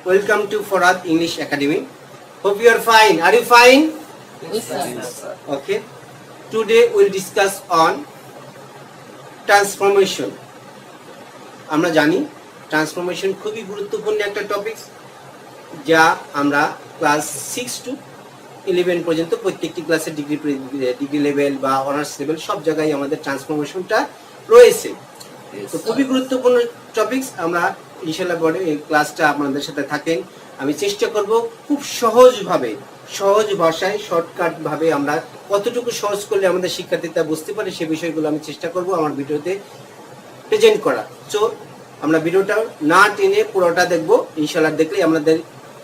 Welcome to Farad English Academy. Hope you are fine. Are you fine? Yes, sir. Okay. Today we'll discuss on transformation. আমরা জানি transformation খুবই গুরুত্বপূর্ণ একটা topic, যা আমরা class 6 two 11 পর্যন্ত প্রত্যেকটি ক্লাসের ডিগ্রি লেভেল বা অনার্স লেভেল সব জায়গায় আমাদের ট্রান্সফরমেশনটা রয়েছে। তো খুবই গুরুত্বপূর্ণ টপিকস। আমরা ইনশাআল্লাহ বড় এই ক্লাসটা আপনাদের সাথে থাকেন। আমি চেষ্টা করব খুব সহজ ভাষায় শর্টকাট ভাবে আমরা কতটুকু সহজ করলে আমাদের শিক্ষার্থীরা বুঝতে পারে সে বিষয়গুলো আমি চেষ্টা করব আমার ভিডিওতে প্রেজেন্ট করা। সো আমরা ভিডিওটা না টেনে পুরোটা দেখব। ইনশাআল্লাহ দেখলে আমাদের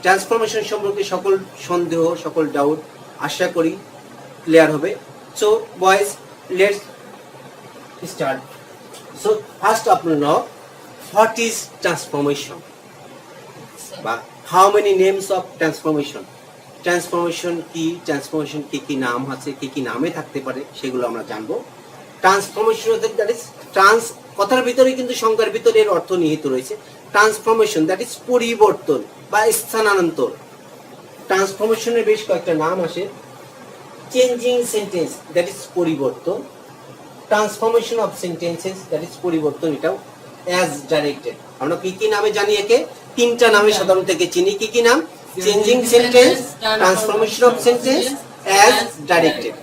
ট্রান্সফরমেশন সম্পর্কে সকল সন্দেহ, সকল ডাউট আশা করি ক্লিয়ার হবে। So boys, let's start. So first of all, what is transformation? বা how many names of transformation? Transformation কি নাম আছে, কি নামে থাকতে পারে সেগুলো আমরা জানবো। ট্রান্সফরমেশন দ্যাট ইজ ট্রান্স কথার ভিতরে কিন্তু সংজ্ঞার ভিতরে এর অর্থ নিহিত রয়েছে। ট্রান্সফরমেশন দ্যাট ইজ পরিবর্তন বা স্থানান্তর। ট্রান্সফরমেশনের বেশ কয়েকটা নাম আসে। চেঞ্জিং সেন্টেন্স দ্যাট ইজ পরিবর্তন। Transformation of sentences that is পরিবর্তন, এটাও অ্যাজ ডাইরেক্টেড। আমরা কি নামে জানি একে? তিনটা নামে সাধারণত একে চিনি। কি নাম? Changing sentence, transformation of sentence, as directed.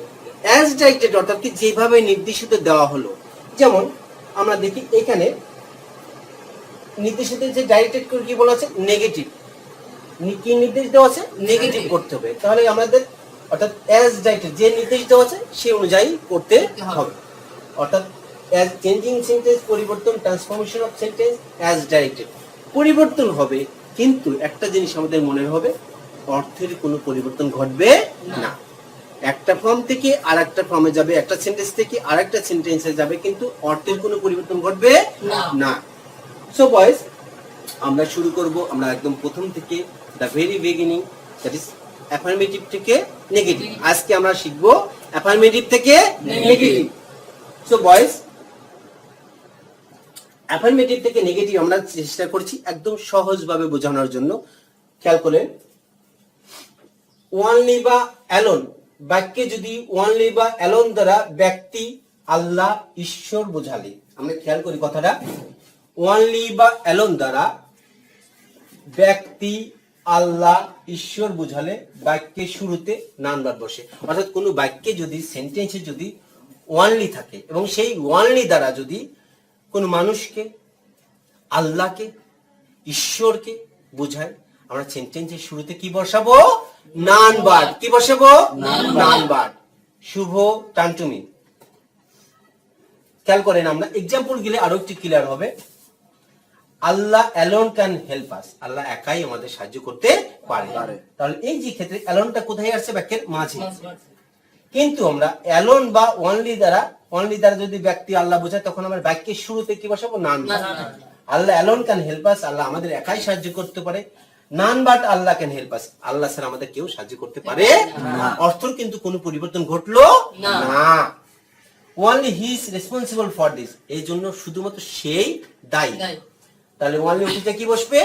As directed অর্থাৎ কি যেভাবে নির্দেশিত দেওয়া হলো। যেমন আমরা দেখি এখানে নির্দেশিত যে ডাইরেক্টেড করে কি বলা আছে? নেগেটিভ। কি নির্দেশ দেওয়া আছে? নেগেটিভ করতে হবে। তাহলে আমাদের অর্থাৎ অ্যাজ ডাইরেক্টেড যে নির্দেশ দেওয়া আছে সেই অনুযায়ী করতে হবে। অর্থাৎ অ্যাজ চেঞ্জিং সেন্টেন্স পরিবর্তন, transformation of sentence, as directed. পরিবর্তন হবে, কিন্তু একটা জিনিস আমাদের মনে হবে, অর্থের কোনো পরিবর্তন ঘটবে না। একটা ফর্ম থেকে আরেকটা ফর্মে যাবে, একটা সেন্টেন্স থেকে আরেকটা সেন্টেন্সে যাবে, কিন্তু অর্থের কোনো পরিবর্তন ঘটবে না। সো বয়েজ, আমরা শুরু করব আমরা একদম প্রথম থেকে, the very beginning, that is affirmative থেকে নেগেটিভ। আজকে আমরা শিখবো অ্যাফার্মেটিভ থেকে নেগেটিভ। সো বয়েজ, অ্যাফার্মেটিভ থেকে নেগেটিভ আমরা চেষ্টা করছি একদম সহজভাবে বোঝানোর জন্য। খেয়াল করেন, ওয়ানলি বা অ্যালোন বাক্যে যদি ওয়ানলি বা অ্যালোন দ্বারা ব্যক্তি, আল্লাহ, ঈশ্বর বোঝালে, আমরা খেয়াল করি কথাটা, ওয়ানলি বা অ্যালোন দ্বারা ব্যক্তি, আল্লাহ, ঈশ্বর বোঝালে বাক্যের শুরুতে নাউন ভার্ব বসে। অর্থাৎ কোনো বাক্যে যদি সেন্টেন্সে যদি ওয়ানলি থাকে এবং সেই ওয়ানলি দ্বারা যদি কোন মানুষকে, আল্লাহকে, ঈশ্বরকে বোঝায়, আমরা সেন্টেন্সের শুরুতে কি বসাবো? Noun verb. কি বসাবো? Noun verb. Shubho, turn to me. খেয়াল করেন, আমরা এক্সাম্পল গেলে আরো একটু ক্লিয়ার হবে। Allah alone can help us. আল্লাহ একাই আমাদের সাহায্য করতে পারে। তাহলে এই যে ক্ষেত্রে অ্যালোনটা কোথায় আসছে? বাক্যের মাঝে। কিন্তু আমরা অ্যালোন বা ওয়ানলি দ্বারা যদি ব্যক্তি আল্লাহ বোঝায়, তখন আমরা বাক্যের শুরুতে কি বসাবো? Noun verb. Allah alone can help us, Allah আমাদের একাই সাহায্য করতে পারে। Noun verb Allah can help us, Allah ছাড়া আমাদের কেউ সাহায্য করতে পারে না। অর্থের কিন্তু কোনো পরিবর্তন ঘটলো না। Only he is responsible for this, এই জন্য শুধুমাত্র সেই দায়ী। তাহলে ওনলি ওটিতে কি বসবে?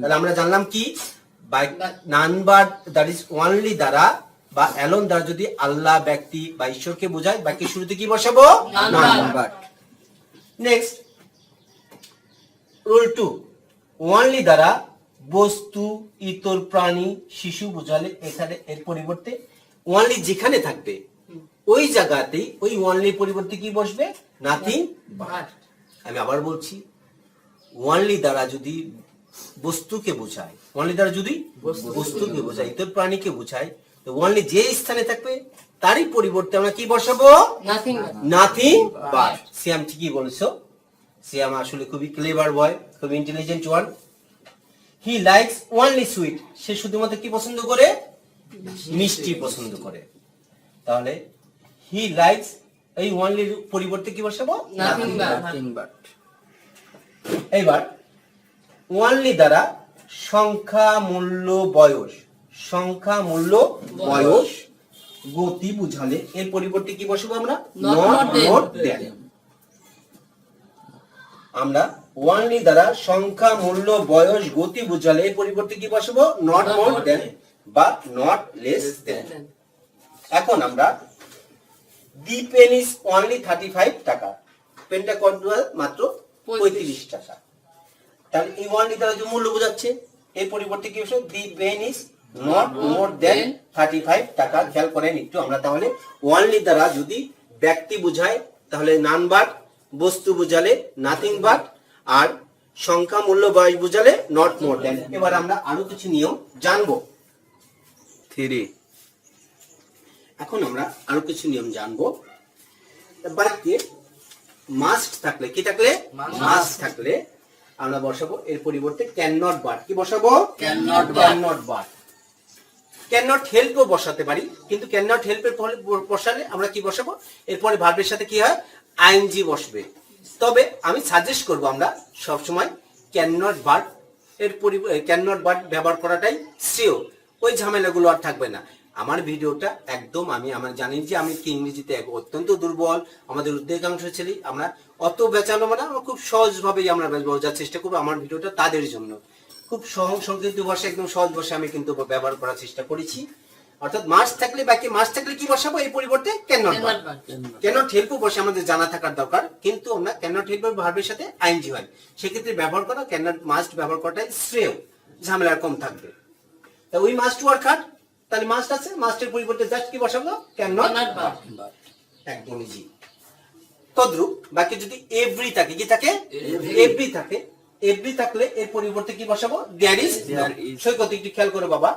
তাহলে আমরা জানলাম কি, noun verb that is only দ্বারা বা অ্যালোন দ্বারা যদি আল্লাহ, ব্যক্তি বা ঈশ্বরকে বোঝায়, বাক্যের শুরুতে কি বসাবো? Noun verb. Next, rule 2, only দ্বারা বস্তু, ইতর প্রাণী, শিশু বোঝালে এখানে এর পরিবর্তে ওনলি যেখানে থাকবে ওই জায়গাতেই ওই ওনলি পরিবর্তে কি বসবে? Nothing but. আমি আবার বলছি, ওনলি দ্বারা যদি বস্তুকে বোঝায়, ওনলি দ্বারা যদি বস্তুকে বোঝায়, ইতর প্রাণীকে বোঝায়, তো ওনলি যে স্থানে থাকবে তারই পরিবর্তে আমরা কি বসাবো? Nothing but. সিয়াম ঠিকই বলেছো। সিয়াম আসলে খুবই ক্লেভার বয়, খুবই intelligent one. He likes only sweet, সে শুধুমাত্র কি পছন্দ করে? মিষ্টি পছন্দ করে। তাহলে হি লাইকস, এই ওনলির পরিবর্তে কি বসাবো? Nothing but. এইবার ওনলি দ্বারা সংখ্যা, মূল্য, বয়স, সংখ্যা, মূল্য, বয়স, গতি বুঝালে এর পরিবর্তে কি বসাবো আমরা? Not then. আমরা ওয়ানলি দ্বারা সংখ্যা, মূল্য, বয়স, গতি বুঝালে এই পরিবর্তে কি বসাবো? নট মোর দেন বা নট লেস দেন। এখন আমরা দি পেন ইজ অনলি 35 টাকা, পেনটা কত মাত্র 35 টাকা। তাহলে এই ওয়ানলি দ্বারা যে মূল্য বোঝাচ্ছে এই পরিবর্তে কি বসে? The pen is not more than 35 টাকা। খেয়াল করেন একটু, আমরা তাহলে ওয়ানলি দ্বারা যদি ব্যক্তি বোঝায় তাহলে নান বাট, বস্তু বোঝালে নাথিং বাট, আর সংখ্যা, মূল্য, বয়স বোঝালে নট মোর দেন। এবার আমরা আরো কিছু নিয়ম জানবো। 3 এখন আমরা আরো কিছু নিয়ম জানবো। বাক্যে মাস্ট থাকলে, কি থাকলে? মাস্ট থাকলে আমরা বসাবো এর পরিবর্তে ক্যান নট বাট। কি বসাবো? Can not but. Can not but. Can not হেল্পও বসাতে পারি, কিন্তু ক্যান নট হেল্পের বসালে আমরা কি বসাবো? এরপরে ভার্বের সাথে কি হয়? আইএনজি বসবে। তবে আমি সাজেস্ট করব আমরা সবসময় ক্যান নট বাট এর ক্যান নট বাট ব্যবহার করাটাই শ্রেয়। ওই ঝামেলাগুলো আর থাকবে না। আমার ভিডিওটা একদম আমার জানি যে আমি কি ইংরেজিতে অত্যন্ত দুর্বল, আমাদের অধিকাংশ ছেলে আমরা অত বেচানো মানে আমরা খুব সহজভাবেই আমরা বোঝার চেষ্টা করবো। আমার ভিডিওটা তাদের জন্য খুব সহজ সংক্ষিপ্ত ভাষা, একদম সহজ ভাষা আমি কিন্তু ব্যবহার করার চেষ্টা করেছি। অর্থাৎ মাস্ট থাকলে, বাকি মাস্ট থাকলে কি বসাবো? এই পরিবর্তে can not but. Can not হেল্পও বসে আমাদের জানা থাকার দরকার, কিন্তু আমরা ক্যান নট হেল্প ভার্বের সাথে আইএনজি হয়, সেক্ষেত্রে ব্যবহার করা ক্যান নট মাস্ট ব্যবহার করাটাই শ্রেয়, ঝামেলা কম থাকবে। তা উই মাস্ট ওয়ার্ক হার্ড, তাহলে মাস্ট আছে, মাস্টের পরিবর্তে জাস্ট কি বসাবো? Can not but. একদম ইজি। তদ্রূপ বাকি যদি এভরি থাকে, কি থাকে? এভরি থাকে। এভরি থাকলে এর পরিবর্তে কি বসাবো? There is. সৈকত একটু খেয়াল করো বাবা,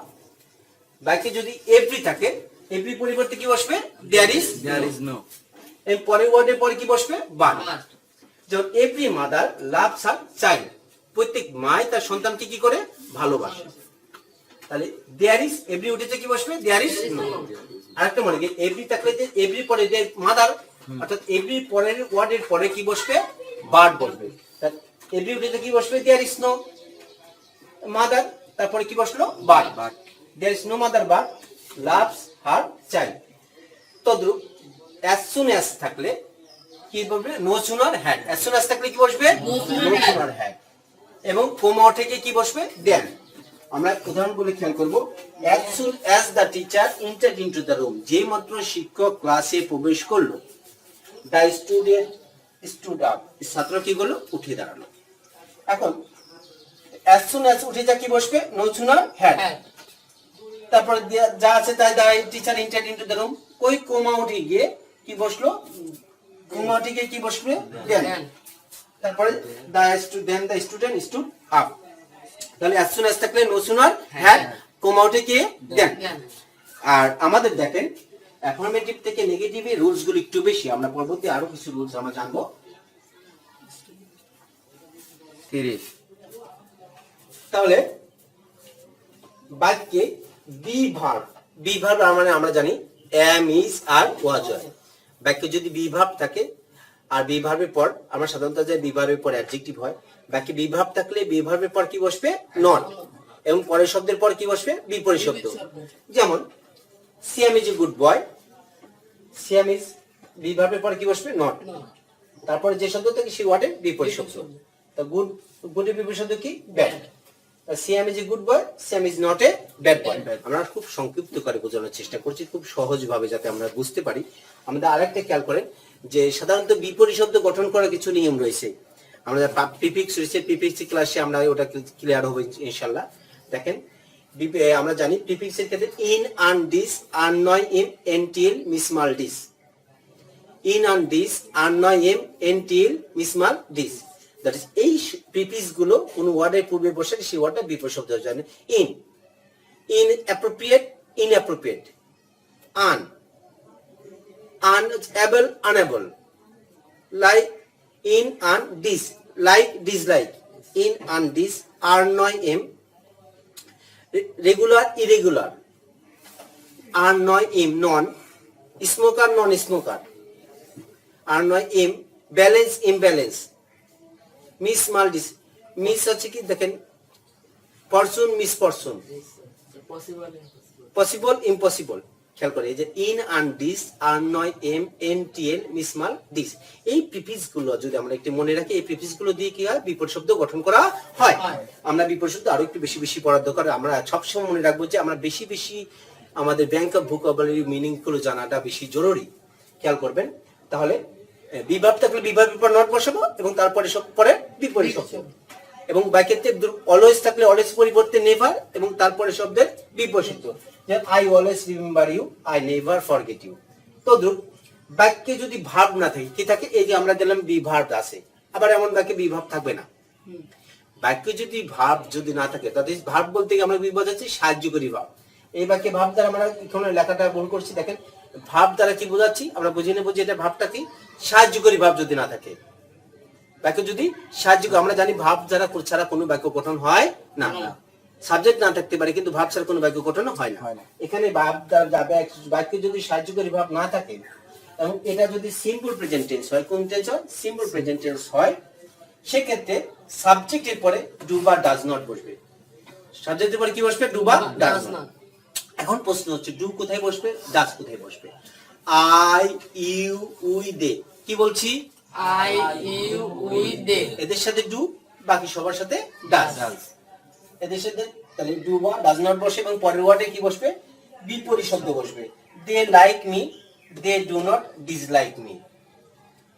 বাকি যদি এভরি থাকে এভরি পরিবর্তে কি বসবে? There is no. এর পরের ওয়ার্ডের পরে কি বসবে? বাট। যেমন every mother loves her child, প্রত্যেক মাই তার সন্তানকে কি করে? ভালোবাসে। তাহলে দেয়ার ইজ এভরি উঠেছে, কি বসবে? There is no. আরেকটা মনে রাখবেন, এভরি থাকলে যে এভরি পরে যে মাদার, অর্থাৎ এভরি পরের ওয়ার্ডের পরে কি বসবে? বাট বসবে। এভরি উঠেছে, কি বসবে? দেয়ার ইজ নো মাদার, তারপরে কি বসলো? But. There is no mother but loves her child. তদ্রূপ as soon as থাকলে কি বলবে? No sooner had. as soon as থাকলে কি বসবে? No sooner had. এবং কোমা থেকে কি বসবে? দেন। আমরা উদাহরণগুলো খেয়াল করব। as soon as the teacher entered into the room, যেই মাত্র শিক্ষক ক্লাসে প্রবেশ করলো, the student stood up, ছাত্র কি করলো? উঠে দাঁড়ালো। এখন as soon as উঠে যা কি বসবে? No sooner had. তারপর যা আছে তাই the teacher entered into the room, ওই কোমা উঠে গিয়ে কি বসলো? কোমা উঠে গিয়ে কি বসবে? দেন। তারপরে the student stood up। তাহলে as soon as থাকলে নো সুনার হ্যাড, কোমা উঠে গিয়ে দেন। আর আমাদের দেখেন অ্যাফার্মেটিভ থেকে নেগেটিভে রুলস গুলো একটু বেশি, আমরা পরবর্তী আরো কিছু রুলস আমরা জানবো। 30 তাহলে বাক্যে বি ভার্ব মানে আমরা জানি am is আর was হয়। বাক্যে যদি বি ভার্ব থাকে আর বি ভার্বের পর আমরা সাধারণত যাই বি ভার্বের পর অ্যাডজেক্টিভ হয়, বাক্যে বি ভার্ব থাকলে বি ভার্বের পর কি বসবে? নট। এবং পরের শব্দের পর কি বসবে? বিপরীত শব্দ। যেমন Siam is a good boy, Siam is be ভার্বের পর কি বসবে? নট। তারপরে যে শব্দ থাকে সেই ওয়ার্ডের বিপরীত শব্দ। তো গুডের বিপরীত শব্দ কি? Bad. Siam is a good boy, Siam is not a bad boy. আমরা খুব সংক্ষিপ্ত করে বোঝানোর চেষ্টা করছি, খুব সহজ ভাবে যাতে আমরা বুঝতে পারি। আমাদের আরেকটা খেয়াল করেন যে সাধারণত বিপরীত শব্দ গঠন করার কিছু নিয়ম রয়েছে। আমরা প্রিফিক্স রয়েছে, প্রিফিক্স ক্লাসে আমরা ওটা ক্লিয়ার হবে ইনশাআল্লাহ। দেখেন আমরা জানি প্রিফিক্সের ক্ষেত্রে ইন, আন, ডিস, আন, নয়, im, N T L, mis mal, dis. In, un, dis, un, নয়, im, N T L, mis mal, dis. That is এই প্রিফিক্স গুলো কোন ওয়ার্ডের পূর্বে বসে সেই ওয়ার্ডটা বিপরীত শব্দ হয়ে যায়। In, inappropriate, inappropriate. Unable, unable. Like, in, and, dis. Like, dislike. In, and, dis. Are, নয়, এম। Regular, irregular. Are, নয়, im, non. Smoker, non-smoker. Are, নয়, im. Balance, imbalance. Mis, mal, dis. Mis হচ্ছে কি দেখেন পরসুন, mis পরসুন। Possible, impossible. খেয়াল করে, এই যে ইন আন ডিস আর নয় im N T L mis mal dis, এই প্রিফিক্স গুলো যদি আমরা একটু মনে রাখি, এই প্রিফিক্স গুলো দিয়ে কি হয়, বিপরীত শব্দ গঠন করা হয়। আমরা বিপরীত শব্দ আরো একটু বেশি বেশি পড়ার দরকার। আমরা সবসময় মনে রাখবো যে আমরা বেশি বেশি আমাদের ব্যাংক অফ ভোকাবুলারি মিনিং গুলো জানাটা বেশি জরুরি। খেয়াল করবেন, তাহলে বিভাব থাকলে বিভাবের পর নট বসাবো এবং তারপরে সব পরে বিপরীত শব্দ, এবং বাক্যে অলওয়েজ থাকলে অলওয়েজ পরিবর্তে নেভার এবং তারপরে শব্দের বিপরীত শব্দ। I always remember you, I never forget you. তো বাক্যে যদি ভাব না থাকে, কি থাকে, এই যে আমরা দিলাম বি ভার্ব আছে, আবার এমন বাক্যে বি ভাব থাকবে না। বাক্যে যদি ভাব যদি না থাকে, তাহলে ভাব বলতে আমরা কি বোঝাচ্ছি, সাহায্যকারী ভাব। এই বাক্যে ভাব দ্বারা আমরা এখানে লেখাটা ভুল করছি, দেখেন ভাব দ্বারা কি বোঝাচ্ছি, আমরা বুঝে নেবো যে এটা ভাবটা কি, সাহায্যকারী ভাব যদি না থাকে। বাক্য যদি সাহায্য, আমরা জানি ভাব দ্বারা ছাড়া কোনো বাক্য গঠন হয় না। সাবজেক্ট না থাকতে পারে কিন্তু ভাব ছাড়া কোনো বাক্য গঠন হয় না। এখানে ভাব দ্বারা বাক্যে যদি সাহায্যকারী ভাব না থাকে এবং এটা যদি সিম্পল প্রেজেন্ট টেন্স হয়, কোন টেন্স হয়, সিম্পল প্রেজেন্ট টেন্স হয়, সেক্ষেত্রে সাবজেক্টের পরে ডু বা ডাজ নট বসবে। সাবজেক্টের পরে কি বসবে, ডু বা ডাজ নট। এখন প্রশ্ন হচ্ছে ডু কোথায় বসবে, ডাজ কোথায় বসবে। আই ইউ উই দে, কি বলছি, আই ইউ উই দে, এদের সাথে ডু, বাকি সবার সাথে ডাজ। এদের সাথে তাহলে ডু বা ডাজ নট বসে এবং পরের ওয়ার্ডে কি বসবে, বিপরীত শব্দ বসবে। They like me, they do not dislike me.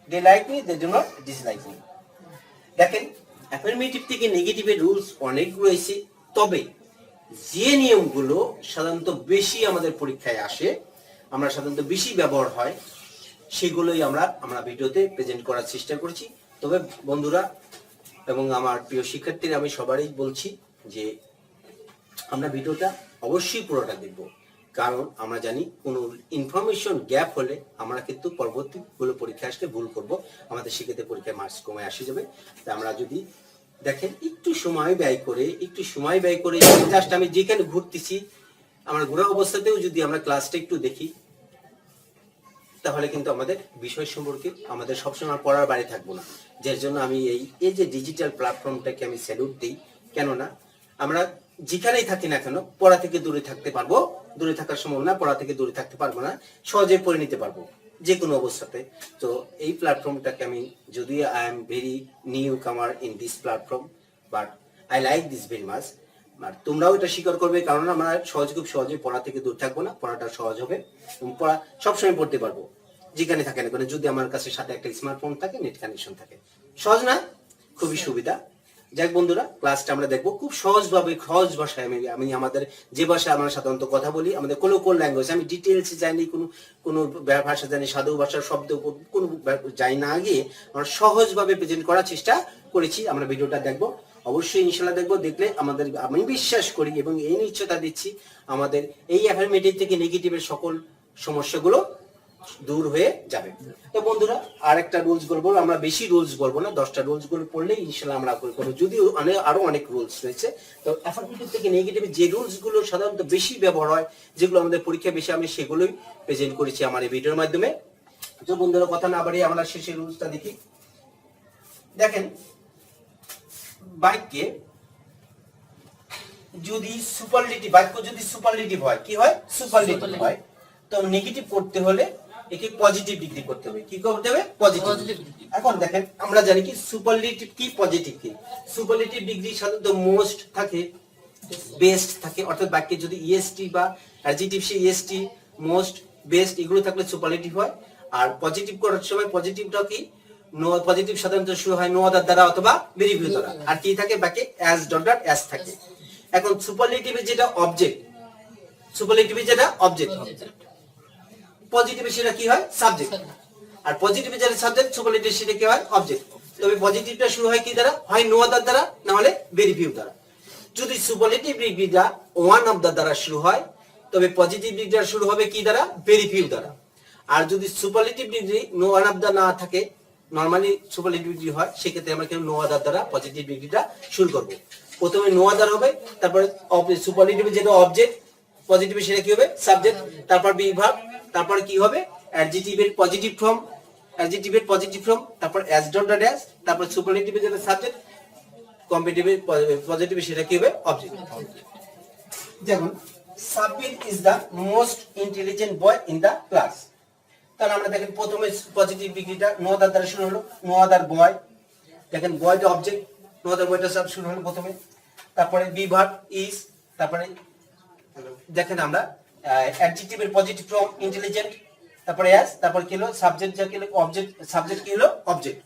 They like me, they do not dislike me. দেখেন অ্যাফার্মেটিভ থেকে নেগেটিভের রুলস অনেক রয়েছে, তবে যে নিয়মগুলো সাধারণত বেশি আমাদের পরীক্ষায় আসে, আমরা সাধারণত বেশি ব্যবহার হয়, সেগুলোই আমরা ভিডিওতে প্রেজেন্ট করার চেষ্টা করেছি। তবে বন্ধুরা এবং আমার প্রিয় শিক্ষার্থীরা, আমি সবারই বলছি যে আমরা ভিডিওটা অবশ্যই পুরোটা দেখব, কারণ আমরা জানি কোনো ইনফরমেশন গ্যাপ হলে আমরা কিন্তু পরবর্তীগুলো পরীক্ষা আসলে ভুল করব, আমাদের সেক্ষেত্রে পরীক্ষায় মার্কস কমে আসে যাবে। তাই আমরা যদি দেখেন একটু সময় ব্যয় করে জাস্ট আমি যেখানে ঘুরতেছি, আমার ঘোরা অবস্থাতেও যদি আমরা ক্লাসটা একটু দেখি, তাহলে কিন্তু আমাদের বিষয় সম্পর্কে আমাদের সবসময় পড়ার বাইরে থাকবো না। যার জন্য আমি এই যে ডিজিটাল প্ল্যাটফর্মটাকে আমি স্যালুট দিই, কেননা আমরা যেখানেই থাকি না কেন পড়া থেকে দূরে থাকতে পারবো, দূরে থাকার সম্ভাবনা, পড়া থেকে দূরে থাকতে পারবো না, সহজে পড়ে নিতে পারবো যে কোনো অবস্থাতে। তো এই প্ল্যাটফর্মটাকে আমি, যদি I am very newcomer in this platform, but I like this very much. আর তোমরাও এটা স্বীকার করবে, কারণ আমরা খুব সহজে পড়া থেকে দূর থাকবো না, পড়াটা সহজ হবে এবং পড়া সবসময় পড়তে পারবো যেখানে থাকে না কেন, যদি আমার কাছে সাথে একটা স্মার্টফোন থাকে, নেট কানেকশন থাকে। সহজ না, খুবই সুবিধা। যাক বন্ধুরা, ক্লাসটা আমরা দেখবো খুব সহজভাবে, সহজ ভাষায়। আমি আমাদের যে ভাষায় আমরা সাধারণত কথা বলি, আমাদের কোন ল্যাঙ্গুয়েজ, আমি ডিটেলসে জানি, কোনো ভাষা জানি, সাধু ভাষার শব্দ কোনো যাই না, গিয়ে আমরা সহজভাবে প্রেজেন্ট করার চেষ্টা করেছি। আমরা ভিডিওটা দেখবো, অবশ্যই ইনশাল্লাহ দেখবো। দেখলে আমাদের, আমি বিশ্বাস করি এবং এই নিশ্চয়তা দিচ্ছি, আমাদের এই অ্যাফার্মেটিভ থেকে নেগেটিভের সকল সমস্যাগুলো দূর হয়ে যাবে। তো বন্ধুরা, আর একটা রুলস বলবো, আমরা বেশি রুলস বলবো না, 10টা রুলস গুলো পড়লে ইনশাল্লাহ আমরা করবো, যদিও আরো অনেক রুলস রয়েছে। তো অ্যাফার্মেটিভ থেকে নেগেটিভ যে রুলস গুলো সাধারণত বেশি ব্যবহার হয়, যেগুলো আমাদের পরীক্ষায় বেশি, আমি সেগুলোই প্রেজেন্ট করেছি আমার এই ভিডিওর মাধ্যমে। তো বন্ধুরা, কথা না বাড়িয়ে আমরা শেষের রুলসটা দেখি। দেখেন, বাক্যে যদি বাক্য যদি সুপারলেটিভ হয়, কি হয়, সুপারলেটিভ হয়, তো নেগেটিভ করতে হলে একে পজিটিভ ডিগ্রি করতে হবে। কি করতে হবে, পজিটিভ। এখন দেখেন, আমরা জানি কি সুপারলেটিভ কি, পজিটিভ কি। সুপারলেটিভ ডিগ্রি সাধারণত মোস্ট থাকে, বেস্ট থাকে, অর্থাৎ বাক্যে যদি ইএসটি বা অ্যাডজেক্টিভ, সে ইএসটি, মোস্ট, বেস্ট এগুলো থাকলে সুপারলেটিভ হয়। আর পজিটিভ করার সময় পজিটিভটা কি, পজিটিভ সাধারণত শুরু হয় নো আদার দ্বারা অথবা ভেরি ফিউ দ্বারা। আর কি থাকে, বাক্যে অ্যাজ ডট ডট অ্যাজ থাকে। এখন সুপারলেটিভে যেটা অবজেক্ট, পজিটিভে সেটা কি হয়, সাবজেক্ট। আর পজিটিভে যেটা সাবজেক্ট, সুপারলেটিভ সেটা কি হয়, অবজেক্ট। তবে পজিটিভটা শুরু হয় কি দ্বারা, হয় নো আদার দ্বারা, না হলে ভেরি ফিউ দ্বারা। যদি সুপারলেটিভ ডিগ্রিটা ওয়ান অফ দ্য দ্বারা শুরু হয়, তবে পজিটিভ ডিগ্রিটা শুরু হবে কি দ্বারা, ভেরি ফিউ দ্বারা। আর যদি superlative degree no one of the না থাকে, নরমালি সুপারলেটিভ ডিগ্রি হয়, সেক্ষেত্রে আমরা কিন্তু নো আদার দ্বারা পজিটিভ ডিগ্রিটা শুরু করব। প্রথমে নো আদার হবে, তারপরে সুপারলেটিভে যেটা অবজেক্ট, পজিটিভে সেটা কি হবে, সাবজেক্ট, তারপর বিভাগ, তারপর কি হবে, অ্যাডজেক্টিভের পজিটিভ ফর্ম, তারপর অ্যাজ ডট ডট অ্যাজ, তারপর সুপারলেটিভে যেটা সাবজেক্ট, কম্পারেটিভে পজিটিভে সেটা কি হবে, অবজেক্ট। যেমন Sabbir is the most intelligent boy in the class. তাহলে আমরা দেখেন প্রথমে পজিটিভ ডিগ্রিটা নো আদার দ্বারা শুরু হলো, নো আদার বয়। দেখেন বয়টা অবজেক্ট, নো আদার বয়টা সব শুরু হলো প্রথমে। তারপরে বি ভার্ব ইজ, তারপরে দেখেন আমরা অ্যাডজেক্টিভের পজিটিভ ফর্ম ইন্টেলিজেন্ট, তারপরে অ্যাজ, তারপরে কি হলো সাবজেক্ট, যা কি হলো অবজেক্ট, সাবজেক্ট কি হলো object.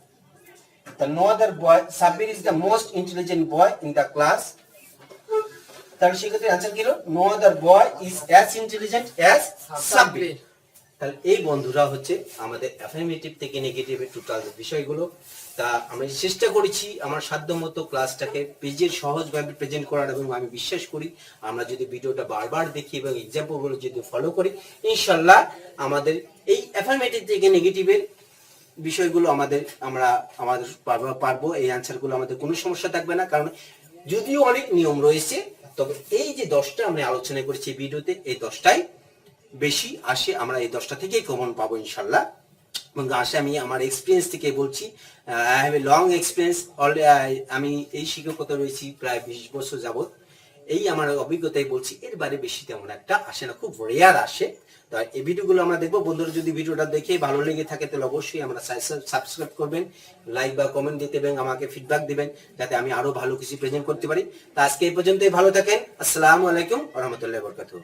The no other boy, Sabir is the most intelligent boy in the class. তাহলে সেক্ষেত্রে অ্যান্সার কি হলো no other boy is as intelligent as Sabir। তাহলে এই বন্ধুরা হচ্ছে আমাদের অ্যাফার্মেটিভ থেকে নেগেটিভের টোটাল বিষয়গুলো। তা আমি চেষ্টা করেছি আমার সাধ্যমতো ক্লাসটাকে পেজের সহজভাবে প্রেজেন্ট করার, এবং আমি বিশ্বাস করি আমরা যদি ভিডিওটা বারবার দেখি এবং এক্সাম্পলগুলো যদি ফলো করি, ইনশাল্লাহ আমাদের এই অ্যাফার্মেটিভ থেকে নেগেটিভের বিষয়গুলো আমরা পারবো। এই অ্যান্সারগুলো আমাদের কোনো সমস্যা থাকবে না, কারণ যদিও অনেক নিয়ম রয়েছে, তবে এই যে 10টা আমরা আলোচনা করেছি ভিডিওতে, এই 10টাই বেশি আসে, আমরা এই 10টা থেকেই কমন পাবো ইনশাল্লাহ। এবং আসে আমি আমার এক্সপিরিয়েন্স থেকে বলছি, I have a long experience already. আমি এই শিক্ষকতা রয়েছি প্রায় 20 বছর যাবত। এই আমার অভিজ্ঞতাই বলছি, এর বাইরে বেশি তেমন একটা আসে না, খুব রেয়ার আসে। তো এই ভিডিওগুলো আমরা দেখবো। বন্ধুরা যদি ভিডিওটা দেখে ভালো লেগে থাকে তাহলে অবশ্যই আমরা সাবস্ক্রাইব করবেন, লাইক বা কমেন্ট দিতে এবং আমাকে ফিডব্যাক দিবেন, যাতে আমি আরো ভালো কিছু প্রেজেন্ট করতে পারি। তো আজকে এই পর্যন্তই, ভালো থাকেন। আসসালামু আলাইকুম ওয়া রাহমাতুল্লাহি ওয়া বারাকাতুহু।